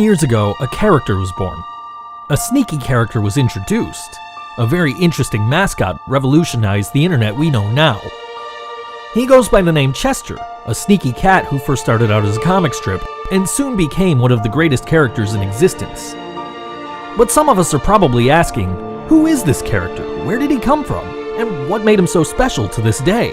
Years ago, a character was born. A sneaky character was introduced. A very interesting mascot revolutionized the internet we know now. He goes by the name Chester, a sneaky cat who first started out as a comic strip and soon became one of the greatest characters in existence. But some of us are probably asking, who is this character? Where did he come from? And what made him so special to this day?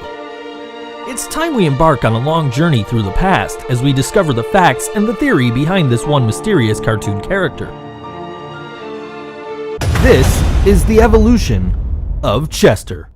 It's time we embark on a long journey through the past as we discover the facts and the theory behind this one mysterious cartoon character. This is the evolution of Chester.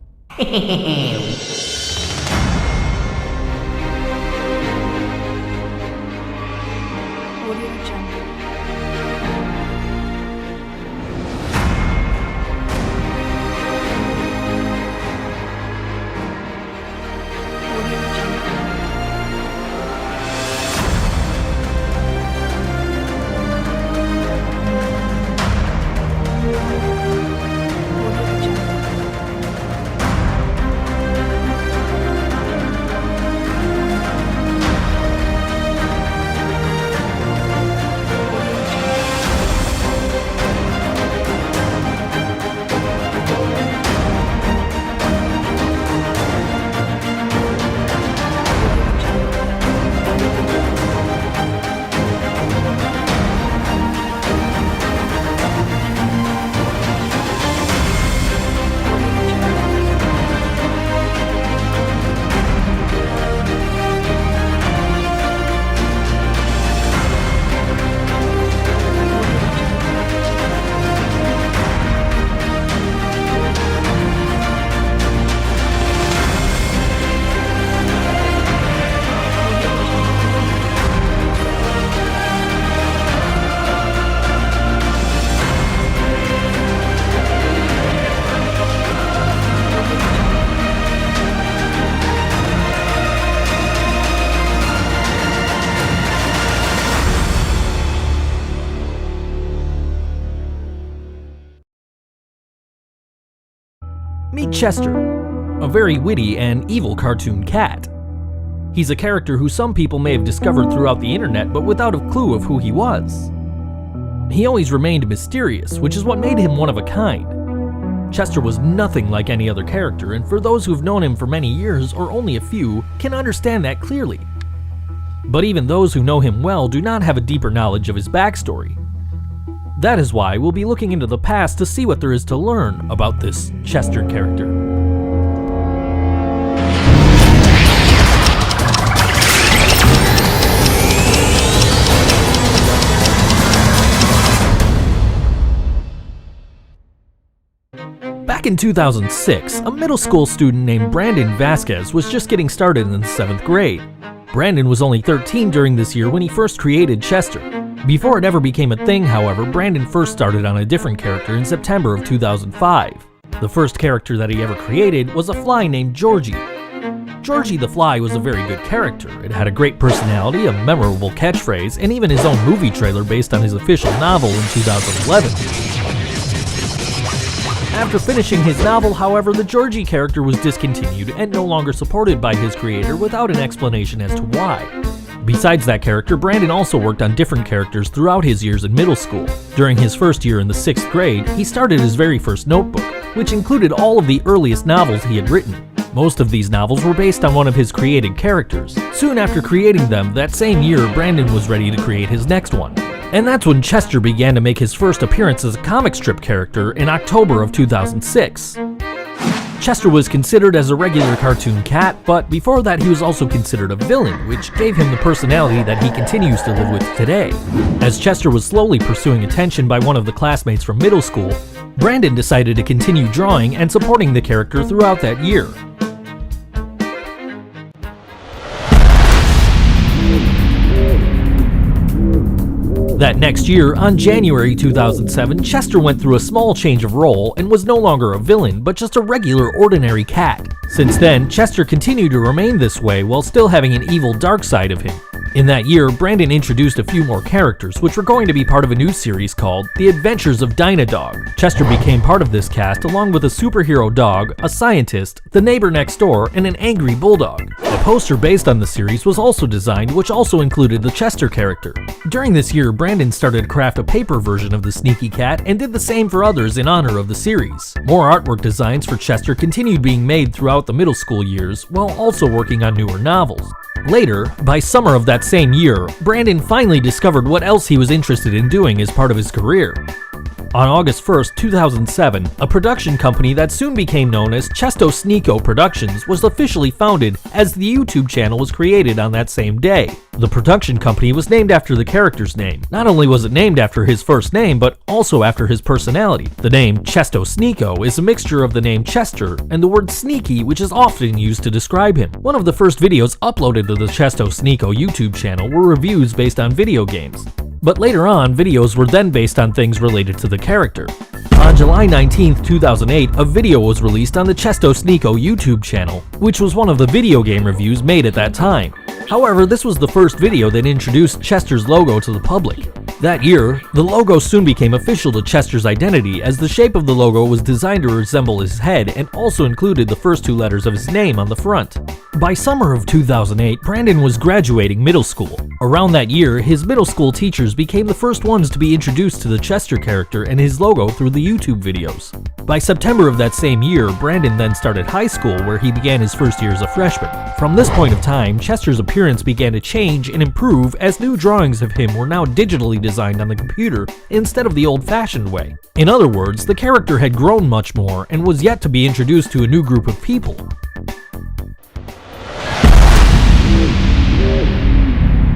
Meet Chester, a very witty and evil cartoon cat. He's a character who some people may have discovered throughout the internet, but without a clue of who he was. He always remained mysterious, which is what made him one of a kind. Chester was nothing like any other character, and for those who've known him for many years, or only a few, can understand that clearly. But even those who know him well do not have a deeper knowledge of his backstory. That is why we'll be looking into the past to see what there is to learn about this Chester character. Back in 2006, a middle school student named Brandon Vasquez was just getting started in the 7th grade. Brandon was only 13 during this year when he first created Chester. Before it ever became a thing, however, Brandon first started on a different character in September of 2005. The first character that he ever created was a fly named Georgie. Georgie the Fly was a very good character. It had a great personality, a memorable catchphrase, and even his own movie trailer based on his official novel in 2011. After finishing his novel, however, the Georgie character was discontinued and no longer supported by his creator without an explanation as to why. Besides that character, Brandon also worked on different characters throughout his years in middle school. During his first year in the 6th grade, he started his very first notebook, which included all of the earliest novels he had written. Most of these novels were based on one of his created characters. Soon after creating them, that same year, Brandon was ready to create his next one. And that's when Chester began to make his first appearance as a comic strip character in October of 2006. Chester was considered as a regular cartoon cat, but before that he was also considered a villain, which gave him the personality that he continues to live with today. As Chester was slowly pursuing attention by one of the classmates from middle school, Brandon decided to continue drawing and supporting the character throughout that year. That next year, on January 2007, Chester went through a small change of role and was no longer a villain, but just a regular, ordinary cat. Since then, Chester continued to remain this way while still having an evil dark side of him. In that year, Brandon introduced a few more characters, which were going to be part of a new series called The Adventures of Dynadog. Chester became part of this cast along with a superhero dog, a scientist, the neighbor next door, and an angry bulldog. A poster based on the series was also designed, which also included the Chester character. During this year, Brandon started to craft a paper version of the Sneaky Cat and did the same for others in honor of the series. More artwork designs for Chester continued being made throughout the middle school years, while also working on newer novels. Later, by summer of that same year, Brandon finally discovered what else he was interested in doing as part of his career. On August 1st, 2007, a production company that soon became known as Chestosneako Productions was officially founded, as the YouTube channel was created on that same day. The production company was named after the character's name. Not only was it named after his first name, but also after his personality. The name Chestosneako is a mixture of the name Chester and the word sneaky, which is often used to describe him. One of the first videos uploaded to the Chestosneako YouTube channel were reviews based on video games. But later on, videos were then based on things related to the character. On July 19, 2008, a video was released on the Chestosneako YouTube channel, which was one of the video game reviews made at that time. However, this was the first video that introduced Chester's logo to the public. That year, the logo soon became official to Chester's identity, as the shape of the logo was designed to resemble his head and also included the first two letters of his name on the front. By summer of 2008, Brandon was graduating middle school. Around that year, his middle school teachers became the first ones to be introduced to the Chester character and his logo through the YouTube videos. By September of that same year, Brandon then started high school, where he began his first year as a freshman. From this point of time, Chester's appearance began to change and improve, as new drawings of him were now digitally designed on the computer instead of the old-fashioned way. In other words, the character had grown much more and was yet to be introduced to a new group of people.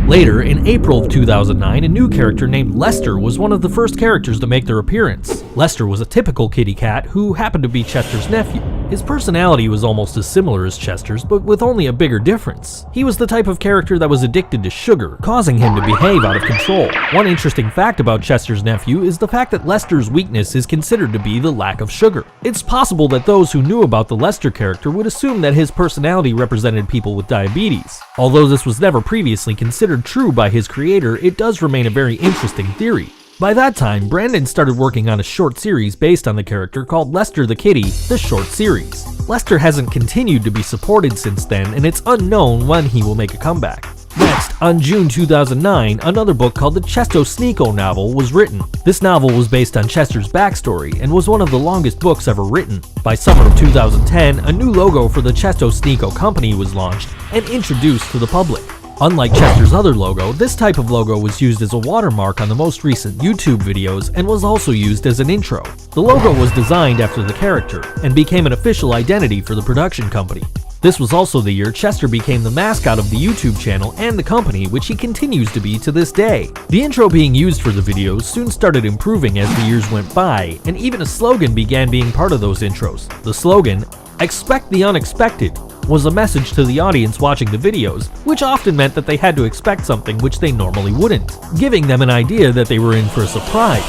Later, in April of 2009, a new character named Lester was one of the first characters to make their appearance. Lester was a typical kitty cat who happened to be Chester's nephew. His personality was almost as similar as Chester's, but with only a bigger difference. He was the type of character that was addicted to sugar, causing him to behave out of control. One interesting fact about Chester's nephew is the fact that Lester's weakness is considered to be the lack of sugar. It's possible that those who knew about the Lester character would assume that his personality represented people with diabetes. Although this was never previously considered true by his creator, it does remain a very interesting theory. By that time, Brandon started working on a short series based on the character called Lester the Kitty, the short series. Lester hasn't continued to be supported since then, and it's unknown when he will make a comeback. Next, on June 2009, another book called the Chestosneako novel was written. This novel was based on Chester's backstory and was one of the longest books ever written. By summer of 2010, a new logo for the Chestosneako company was launched and introduced to the public. Unlike Chester's other logo, this type of logo was used as a watermark on the most recent YouTube videos and was also used as an intro. The logo was designed after the character and became an official identity for the production company. This was also the year Chester became the mascot of the YouTube channel and the company, which he continues to be to this day. The intro being used for the videos soon started improving as the years went by, and even a slogan began being part of those intros. The slogan, "Expect the unexpected," was a message to the audience watching the videos, which often meant that they had to expect something which they normally wouldn't, giving them an idea that they were in for a surprise.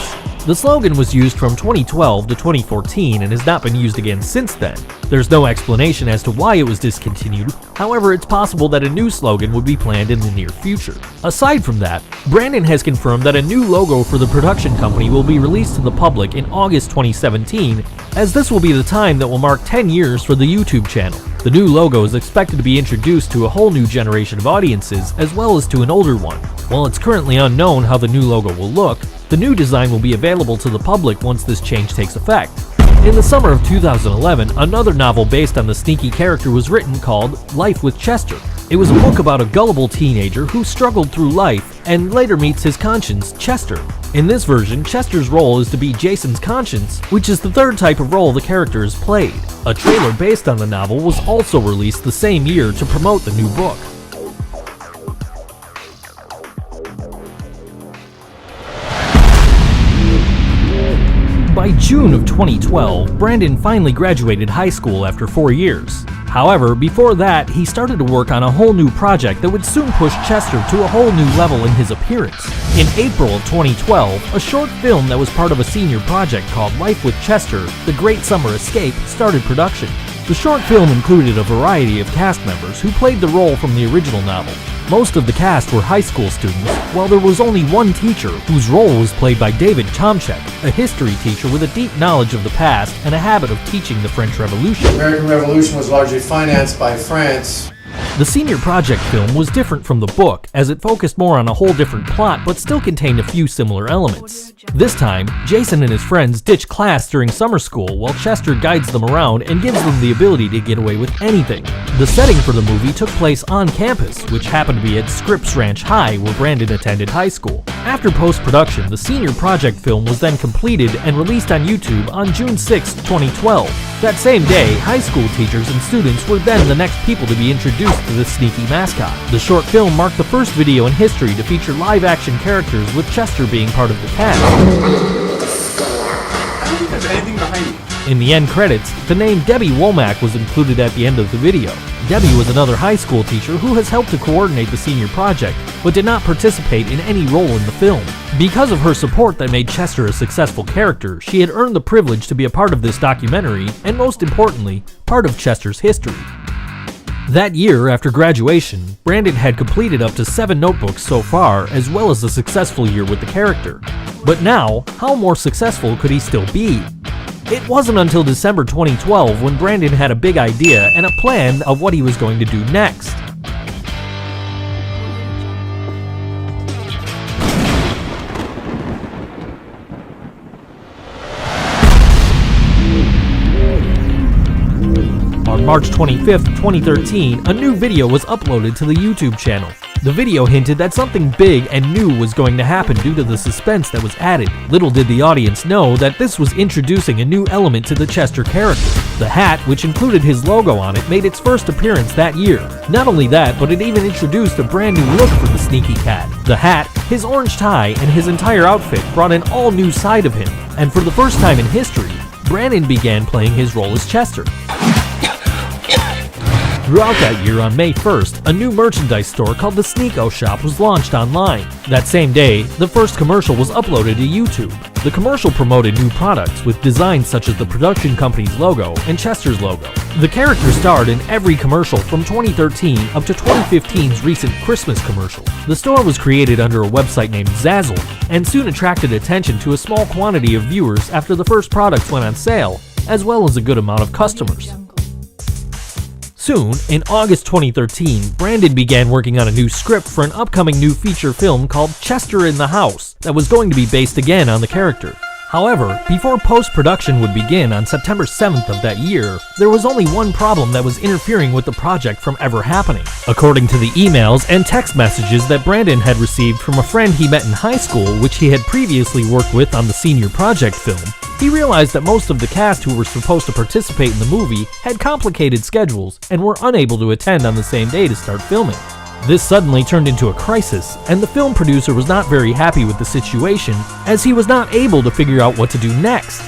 The slogan was used from 2012 to 2014 and has not been used again since then. There's no explanation as to why it was discontinued, however it's possible that a new slogan would be planned in the near future. Aside from that, Brandon has confirmed that a new logo for the production company will be released to the public in August 2017, as this will be the time that will mark 10 years for the YouTube channel. The new logo is expected to be introduced to a whole new generation of audiences, as well as to an older one. While it's currently unknown how the new logo will look, the new design will be available to the public once this change takes effect. In the summer of 2011, another novel based on the sneaky character was written called Life with Chester. It was a book about a gullible teenager who struggled through life and later meets his conscience, Chester. In this version, Chester's role is to be Jason's conscience, which is the third type of role the character has played. A trailer based on the novel was also released the same year to promote the new book. By June of 2012, Brandon finally graduated high school after 4 years. However, before that, he started to work on a whole new project that would soon push Chester to a whole new level in his appearance. In April of 2012, a short film that was part of a senior project called Life with Chester, The Great Summer Escape, started production. The short film included a variety of cast members who played the role from the original novel. Most of the cast were high school students, while there was only one teacher whose role was played by David Tomchek, a history teacher with a deep knowledge of the past and a habit of teaching the French Revolution. The American Revolution was largely financed by France. The senior project film was different from the book, as it focused more on a whole different plot but still contained a few similar elements. This time, Jason and his friends ditch class during summer school while Chester guides them around and gives them the ability to get away with anything. The setting for the movie took place on campus, which happened to be at Scripps Ranch High, where Brandon attended high school. After post-production, the senior project film was then completed and released on YouTube on June 6, 2012. That same day, high school teachers and students were then the next people to be introduced to the sneaky mascot. The short film marked the first video in history to feature live-action characters, with Chester being part of the cast. I don't think there's anything behind me. In the end credits, the name Debbie Womack was included at the end of the video. Debbie was another high school teacher who has helped to coordinate the senior project, but did not participate in any role in the film. Because of her support that made Chester a successful character, she had earned the privilege to be a part of this documentary, and most importantly, part of Chester's history. That year, after graduation, Brandon had completed up to 7 notebooks so far, as well as a successful year with the character. But now, how more successful could he still be? It wasn't until December 2012 when Brandon had a big idea and a plan of what he was going to do next. On March 25th, 2013, a new video was uploaded to the YouTube channel. The video hinted that something big and new was going to happen due to the suspense that was added. Little did the audience know that this was introducing a new element to the Chester character. The hat, which included his logo on it, made its first appearance that year. Not only that, but it even introduced a brand new look for the sneaky cat. The hat, his orange tie, and his entire outfit brought an all-new side of him. And for the first time in history, Brandon began playing his role as Chester. Throughout that year, on May 1st, a new merchandise store called the Sneako Shop was launched online. That same day, the first commercial was uploaded to YouTube. The commercial promoted new products with designs such as the production company's logo and Chester's logo. The character starred in every commercial from 2013 up to 2015's recent Christmas commercial. The store was created under a website named Zazzle and soon attracted attention to a small quantity of viewers after the first products went on sale, as well as a good amount of customers. Soon, in August 2013, Brandon began working on a new script for an upcoming new feature film called Chester in the House that was going to be based again on the character. However, before post-production would begin on September 7th of that year, there was only one problem that was interfering with the project from ever happening. According to the emails and text messages that Brandon had received from a friend he met in high school, which he had previously worked with on the senior project film, he realized that most of the cast who were supposed to participate in the movie had complicated schedules and were unable to attend on the same day to start filming. This suddenly turned into a crisis, and the film producer was not very happy with the situation, as he was not able to figure out what to do next.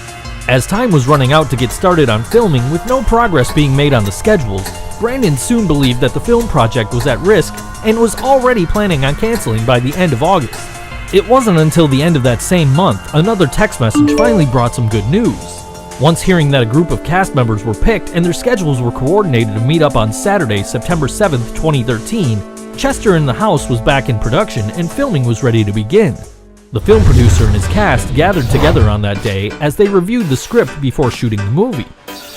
As time was running out to get started on filming with no progress being made on the schedules, Brandon soon believed that the film project was at risk and was already planning on canceling by the end of August. It wasn't until the end of that same month another text message finally brought some good news. Once hearing that a group of cast members were picked and their schedules were coordinated to meet up on Saturday, September 7th, 2013, Chester in the House was back in production and filming was ready to begin. The film producer and his cast gathered together on that day as they reviewed the script before shooting the movie.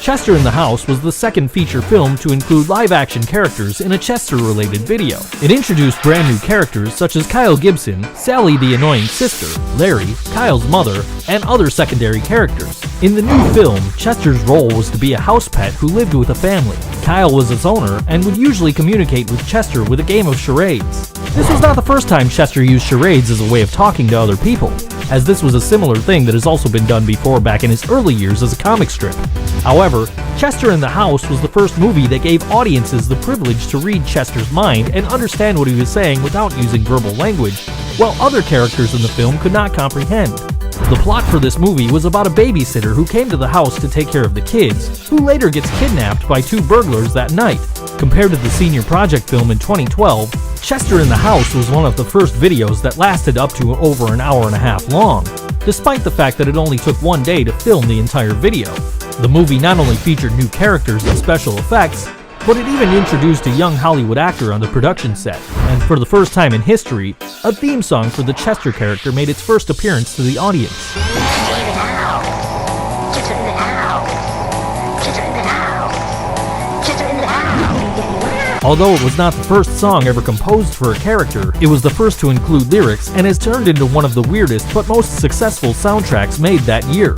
Chester in the House was the second feature film to include live-action characters in a Chester-related video. It introduced brand new characters such as Kyle Gibson, Sally the annoying sister, Larry, Kyle's mother, and other secondary characters. In the new film, Chester's role was to be a house pet who lived with a family. Kyle was its owner and would usually communicate with Chester with a game of charades. This was not the first time Chester used charades as a way of talking to other people, as this was a similar thing that has also been done before back in his early years as a comic strip. However, Chester in the House was the first movie that gave audiences the privilege to read Chester's mind and understand what he was saying without using verbal language, while other characters in the film could not comprehend. The plot for this movie was about a babysitter who came to the house to take care of the kids, who later gets kidnapped by 2 burglars that night. Compared to the senior project film in 2012, Chester in the House was one of the first videos that lasted up to over an hour and a half long, despite the fact that it only took 1 day to film the entire video. The movie not only featured new characters and special effects, but it even introduced a young Hollywood actor on the production set, and for the first time in history, a theme song for the Chester character made its first appearance to the audience. Although it was not the first song ever composed for a character, it was the first to include lyrics and has turned into one of the weirdest but most successful soundtracks made that year.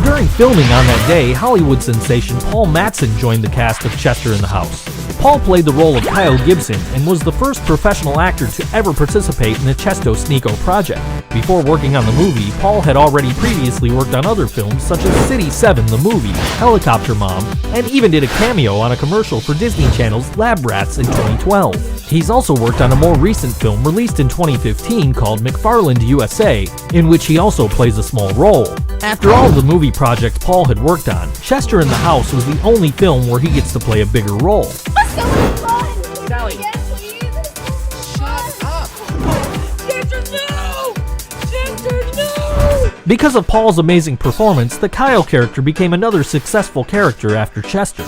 During filming on that day, Hollywood sensation Paul Mattson joined the cast of Chester in the House. Paul played the role of Kyle Gibson and was the first professional actor to ever participate in the Chestosneako project. Before working on the movie, Paul had already previously worked on other films such as City 7 the movie, Helicopter Mom, and even did a cameo on a commercial for Disney Channel's Lab Rats in 2012. He's also worked on a more recent film released in 2015 called McFarland USA, in which he also plays a small role. After all of the movie projects Paul had worked on, Chester in the House was the only film where he gets to play a bigger role. So much fun! Sally. Again, please. Shut up! Chester, no! Chester, no! Because of Paul's amazing performance, the Kyle character became another successful character after Chester.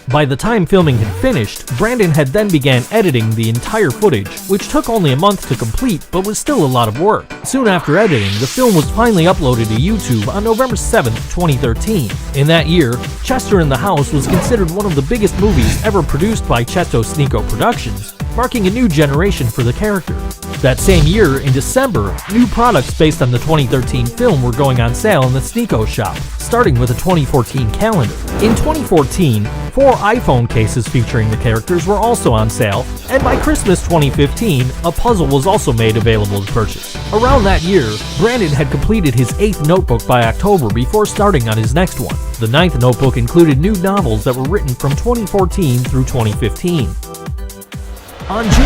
By the time filming had finished, Brandon had then began editing the entire footage, which took only a month to complete but was still a lot of work. Soon after editing, the film was finally uploaded to YouTube on November 7, 2013. In that year, Chester in the House was considered one of the biggest movies ever produced by Chestosneako Productions, marking a new generation for the character. That same year, in December, new products based on the 2013 film were going on sale in the Sneako shop, starting with a 2014 calendar. In 2014, 4 iPhone cases featuring the characters were also on sale, and by Christmas 2015, a puzzle was also made available to purchase. Around that year, Brandon had completed his 8th notebook by October before starting on his next one. The 9th notebook included new novels that were written from 2014 through 2015. On June 10,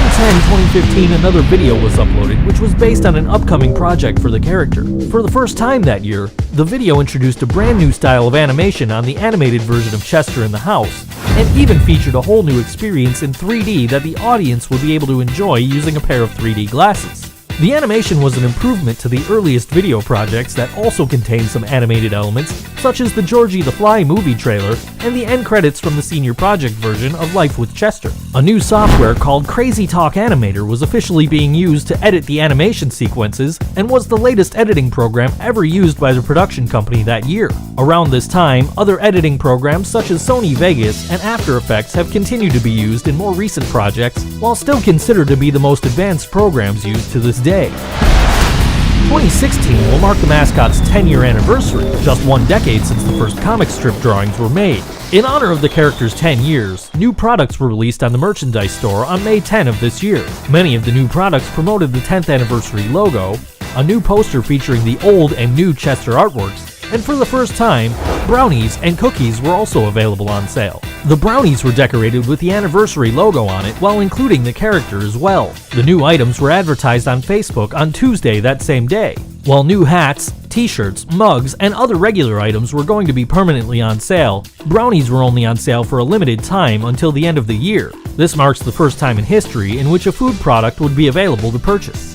2015, another video was uploaded, which was based on an upcoming project for the character. For the first time that year, the video introduced a brand new style of animation on the animated version of Chester in the House, and even featured a whole new experience in 3D that the audience would be able to enjoy using a pair of 3D glasses. The animation was an improvement to the earliest video projects that also contained some animated elements, such as the Georgie the Fly movie trailer and the end credits from the senior project version of Life with Chester. A new software called Crazy Talk Animator was officially being used to edit the animation sequences and was the latest editing program ever used by the production company that year. Around this time, other editing programs such as Sony Vegas and After Effects have continued to be used in more recent projects, while still considered to be the most advanced programs used to this day. 2016 will mark the mascot's 10-year anniversary, just 1 decade since the first comic strip drawings were made. In honor of the character's 10 years, new products were released on the merchandise store on May 10 of this year. Many of the new products promoted the 10th anniversary logo, a new poster featuring the old and new Chester artworks, and for the first time, brownies and cookies were also available on sale. The brownies were decorated with the anniversary logo on it while including the character as well. The new items were advertised on Facebook on Tuesday that same day, while new hats, t-shirts, mugs, and other regular items were going to be permanently on sale. Brownies were only on sale for a limited time until the end of the year. This marks the first time in history in which a food product would be available to purchase.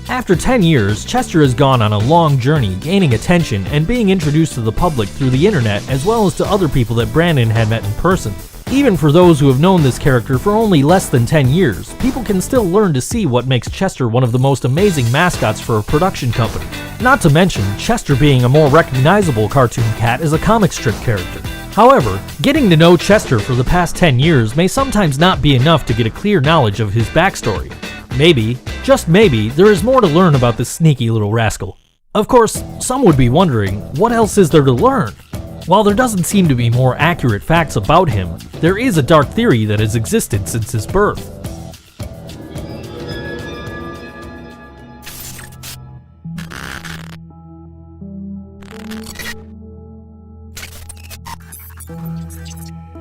After 10 years, Chester has gone on a long journey, gaining attention and being introduced to the public through the internet as well as to other people that Brandon had met in person. Even for those who have known this character for only less than 10 years, people can still learn to see what makes Chester one of the most amazing mascots for a production company. Not to mention, Chester being a more recognizable cartoon cat as a comic strip character. However, getting to know Chester for the past 10 years may sometimes not be enough to get a clear knowledge of his backstory. Maybe, just maybe, there is more to learn about this sneaky little rascal. Of course, some would be wondering, what else is there to learn? While there doesn't seem to be more accurate facts about him, there is a dark theory that has existed since his birth.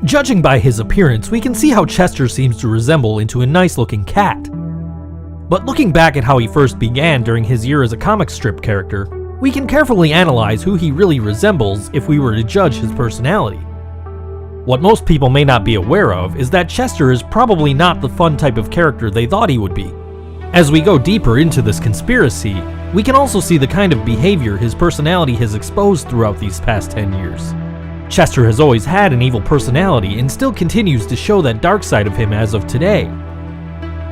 Judging by his appearance, we can see how Chester seems to resemble into a nice-looking cat. But looking back at how he first began during his year as a comic strip character, we can carefully analyze who he really resembles if we were to judge his personality. What most people may not be aware of is that Chester is probably not the fun type of character they thought he would be. As we go deeper into this conspiracy, we can also see the kind of behavior his personality has exposed throughout these past 10 years. Chester has always had an evil personality and still continues to show that dark side of him as of today.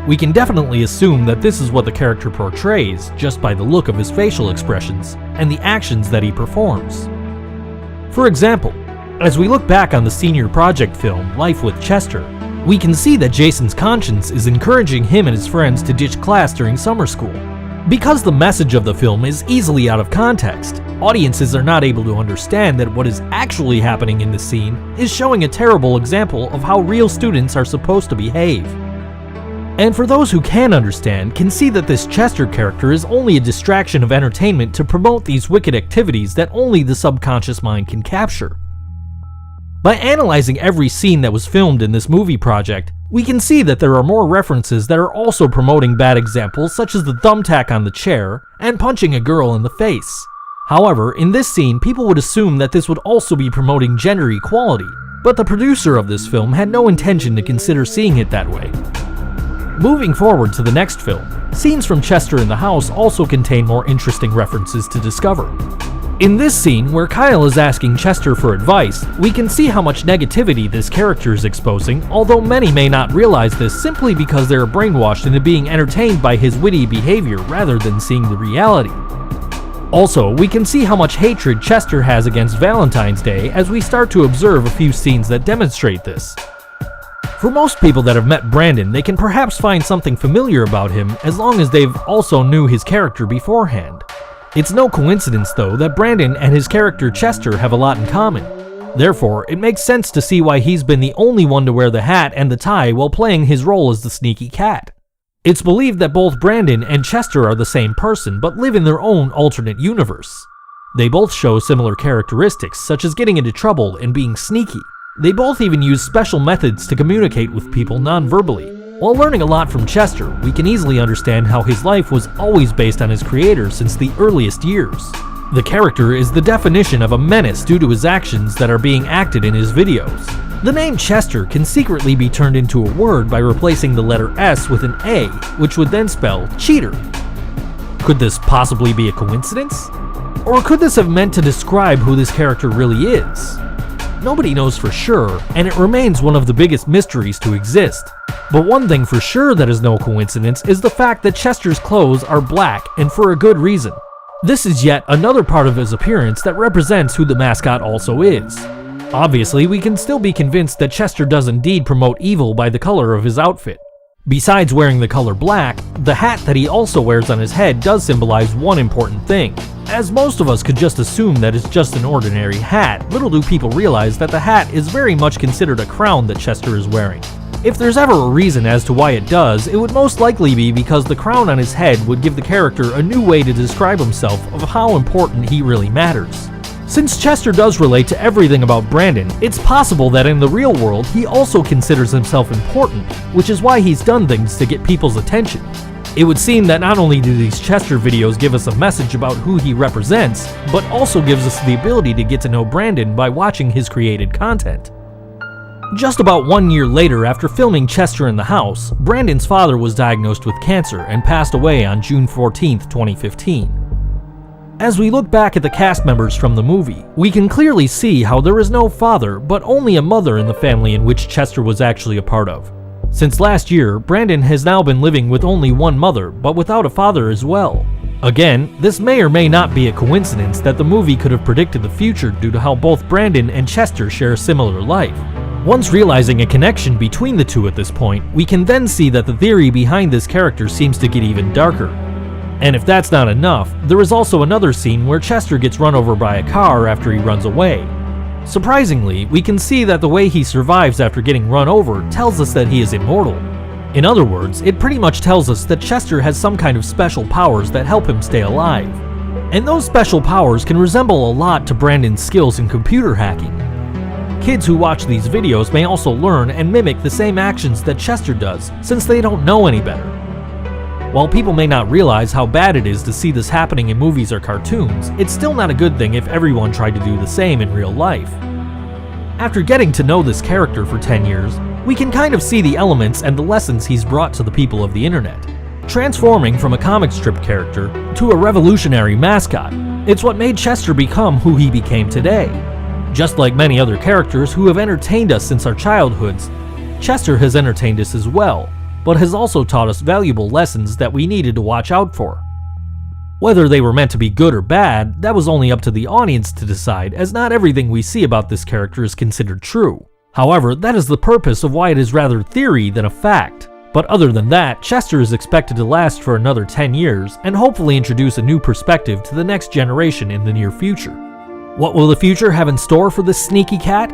We can definitely assume that this is what the character portrays just by the look of his facial expressions and the actions that he performs. For example, as we look back on the senior project film Life with Chester, we can see that Jason's conscience is encouraging him and his friends to ditch class during summer school. Because the message of the film is easily out of context, audiences are not able to understand that what is actually happening in the scene is showing a terrible example of how real students are supposed to behave. And for those who can understand, can see that this Chester character is only a distraction of entertainment to promote these wicked activities that only the subconscious mind can capture. By analyzing every scene that was filmed in this movie project, we can see that there are more references that are also promoting bad examples such as the thumbtack on the chair and punching a girl in the face. However, in this scene, people would assume that this would also be promoting gender equality, but the producer of this film had no intention to consider seeing it that way. Moving forward to the next film, scenes from Chester in the house also contain more interesting references to discover. In this scene, where Kyle is asking Chester for advice, we can see how much negativity this character is exposing, although many may not realize this simply because they are brainwashed into being entertained by his witty behavior rather than seeing the reality. Also, we can see how much hatred Chester has against Valentine's Day as we start to observe a few scenes that demonstrate this. For most people that have met Brandon, they can perhaps find something familiar about him as long as they've also knew his character beforehand. It's no coincidence, though, that Brandon and his character Chester have a lot in common. Therefore, it makes sense to see why he's been the only one to wear the hat and the tie while playing his role as the sneaky cat. It's believed that both Brandon and Chester are the same person, but live in their own alternate universe. They both show similar characteristics, such as getting into trouble and being sneaky. They both even use special methods to communicate with people non-verbally. While learning a lot from Chester, we can easily understand how his life was always based on his creator since the earliest years. The character is the definition of a menace due to his actions that are being acted in his videos. The name Chester can secretly be turned into a word by replacing the letter S with an A, which would then spell cheater. Could this possibly be a coincidence? Or could this have meant to describe who this character really is? Nobody knows for sure, and it remains one of the biggest mysteries to exist. But one thing for sure that is no coincidence is the fact that Chester's clothes are black, and for a good reason. This is yet another part of his appearance that represents who the mascot also is. Obviously, we can still be convinced that Chester does indeed promote evil by the color of his outfit. Besides wearing the color black, the hat that he also wears on his head does symbolize one important thing. As most of us could just assume that it's just an ordinary hat, little do people realize that the hat is very much considered a crown that Chester is wearing. If there's ever a reason as to why it does, it would most likely be because the crown on his head would give the character a new way to describe himself of how important he really matters. Since Chester does relate to everything about Brandon, it's possible that in the real world he also considers himself important, which is why he's done things to get people's attention. It would seem that not only do these Chester videos give us a message about who he represents, but also gives us the ability to get to know Brandon by watching his created content. Just about 1 year later, after filming Chester in the house, Brandon's father was diagnosed with cancer and passed away on June 14, 2015. As we look back at the cast members from the movie, we can clearly see how there is no father, but only a mother in the family in which Chester was actually a part of. Since last year, Brandon has now been living with only one mother, but without a father as well. Again, this may or may not be a coincidence that the movie could have predicted the future due to how both Brandon and Chester share a similar life. Once realizing a connection between the two at this point, we can then see that the theory behind this character seems to get even darker. And if that's not enough, there is also another scene where Chester gets run over by a car after he runs away. Surprisingly, we can see that the way he survives after getting run over tells us that he is immortal. In other words, it pretty much tells us that Chester has some kind of special powers that help him stay alive. And those special powers can resemble a lot to Brandon's skills in computer hacking. Kids who watch these videos may also learn and mimic the same actions that Chester does, since they don't know any better. While people may not realize how bad it is to see this happening in movies or cartoons, it's still not a good thing if everyone tried to do the same in real life. After getting to know this character for 10 years, we can kind of see the elements and the lessons he's brought to the people of the internet. Transforming from a comic strip character to a revolutionary mascot, it's what made Chester become who he became today. Just like many other characters who have entertained us since our childhoods, Chester has entertained us as well, but has also taught us valuable lessons that we needed to watch out for. Whether they were meant to be good or bad, that was only up to the audience to decide, as not everything we see about this character is considered true. However, that is the purpose of why it is rather theory than a fact. But other than that, Chester is expected to last for another 10 years and hopefully introduce a new perspective to the next generation in the near future. What will the future have in store for this sneaky cat?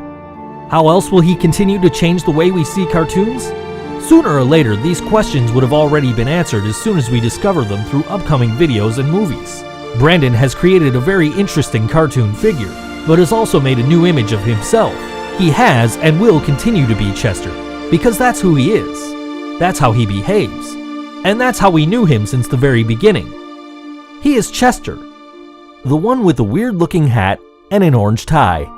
How else will he continue to change the way we see cartoons? Sooner or later, these questions would have already been answered as soon as we discover them through upcoming videos and movies. Brandon has created a very interesting cartoon figure, but has also made a new image of himself. He has and will continue to be Chester, because that's who he is. That's how he behaves. And that's how we knew him since the very beginning. He is Chester, the one with the weird-looking hat and an orange tie.